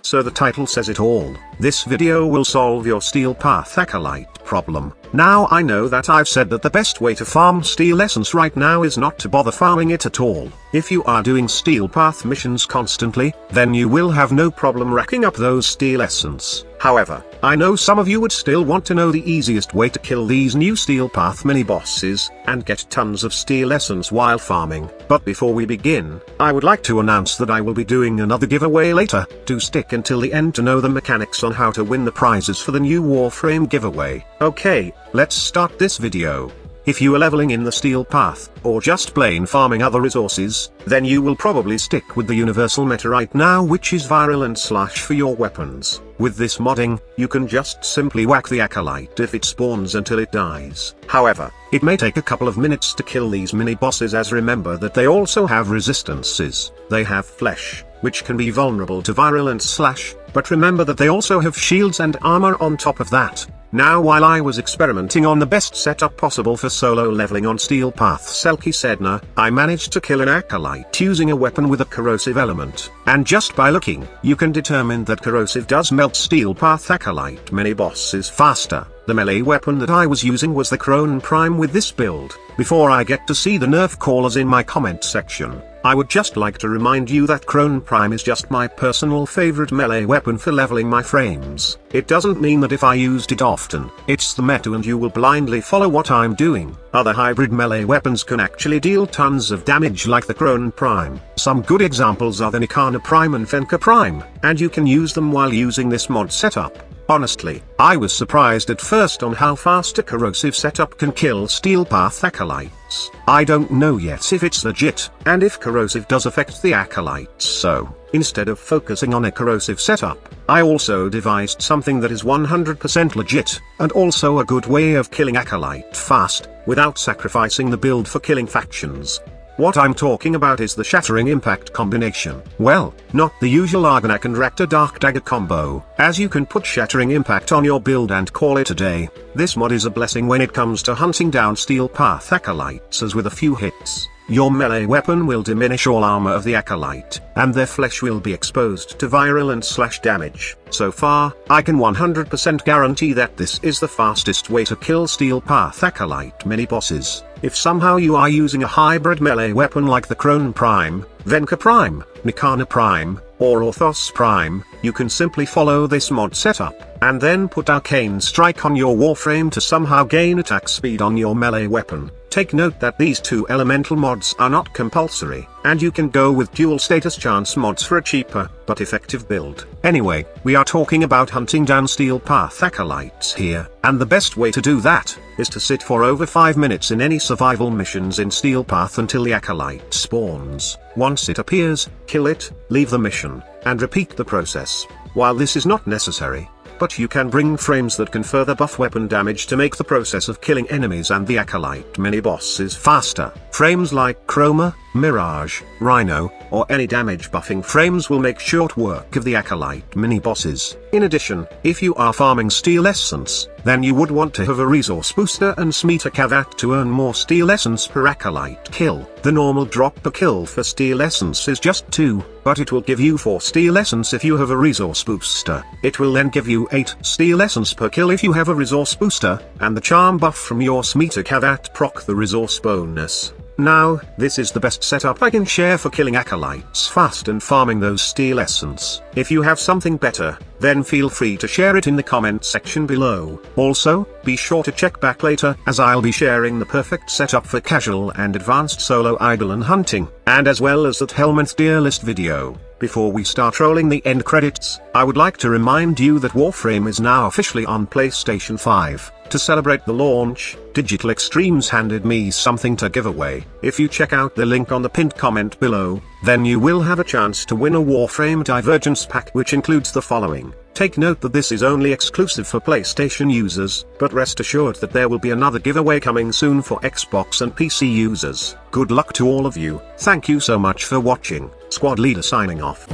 So the title says it all. This video will solve your Steel Path Acolyte problem. Now I know that I've said that the best way to farm Steel Essence right now is not to bother farming it at all. If you are doing Steel Path missions constantly, then you will have no problem racking up those Steel Essence. However, I know some of you would still want to know the easiest way to kill these new Steel Path mini-bosses, and get tons of Steel Essence while farming. But before we begin, I would like to announce that I will be doing another giveaway later. Do stick until the end to know the mechanics on how to win the prizes for the new Warframe giveaway. Okay, let's start this video. If you are leveling in the Steel Path, or just plain farming other resources, then you will probably stick with the universal meta right now, which is viral and slash for your weapons. With this modding, you can just simply whack the Acolyte if it spawns until it dies. However, it may take a couple of minutes to kill these mini-bosses, as remember that they also have resistances. They have flesh, which can be vulnerable to viral and slash, but remember that they also have shields and armor on top of that. Now, while I was experimenting on the best setup possible for solo leveling on Steel Path Selkie Sedna, I managed to kill an Acolyte using a weapon with a corrosive element. And just by looking, you can determine that corrosive does melt Steel Path Acolyte mini-bosses faster. The melee weapon that I was using was the Crown Prime with this build. Before I get to see the nerf callers in my comment section, I would just like to remind you that Crown Prime is just my personal favorite melee weapon for leveling my frames. It doesn't mean that if I used it often, it's the meta and you will blindly follow what I'm doing. Other hybrid melee weapons can actually deal tons of damage like the Crown Prime. Some good examples are the Nikana Prime and Fenka Prime, and you can use them while using this mod setup. Honestly, I was surprised at first on how fast a corrosive setup can kill Steel Path Acolytes. I don't know yet if it's legit, and if corrosive does affect the Acolytes, so instead of focusing on a corrosive setup, I also devised something that is 100% legit, and also a good way of killing Acolyte fast, without sacrificing the build for killing factions. What I'm talking about is the Shattering Impact combination. Well, not the usual Argonac and Raptor Dark Dagger combo, as you can put Shattering Impact on your build and call it a day. This mod is a blessing when it comes to hunting down Steel Path Acolytes, as with a few hits, your melee weapon will diminish all armor of the Acolyte, and their flesh will be exposed to viral and slash damage. So far, I can 100% guarantee that this is the fastest way to kill Steel Path Acolyte mini-bosses. If somehow you are using a hybrid melee weapon like the Crown Prime, Venka Prime, Nikana Prime, or Orthos Prime, you can simply follow this mod setup, and then put Arcane Strike on your Warframe to somehow gain attack speed on your melee weapon. Take note that these two elemental mods are not compulsory, and you can go with dual status chance mods for a cheaper, but effective build. Anyway, we are talking about hunting down Steel Path Acolytes here, and the best way to do that is to sit for over 5 minutes in any survival missions in Steel Path until the Acolyte spawns. Once it appears, kill it, leave the mission, and repeat the process. While this is not necessary, but you can bring frames that can further buff weapon damage to make the process of killing enemies and the Acolyte mini-bosses faster. Frames like Chroma, Mirage, Rhino, or any damage buffing frames will make short work of the Acolyte mini-bosses. In addition, if you are farming Steel Essence, then you would want to have a resource booster and Smita Kavat to earn more Steel Essence per Acolyte kill. The normal drop per kill for Steel Essence is just 2, but it will give you 4 Steel Essence if you have a resource booster. It will then give you 8 Steel Essence per kill if you have a resource booster, and the charm buff from your Smita Kavat proc the resource bonus. Now, this is the best setup I can share for killing Acolytes fast and farming those Steel Essence. If you have something better, then feel free to share it in the comment section below. Also, be sure to check back later, as I'll be sharing the perfect setup for casual and advanced solo Eidolon hunting, and as well as that Helminth tier list video. Before we start rolling the end credits, I would like to remind you that Warframe is now officially on PlayStation 5. To celebrate the launch, Digital Extremes handed me something to give away. If you check out the link on the pinned comment below, then you will have a chance to win a Warframe Divergence pack, which includes the following. Take note that this is only exclusive for PlayStation users, but rest assured that there will be another giveaway coming soon for Xbox and PC users. Good luck to all of you. Thank you so much for watching. Squad Leader signing off.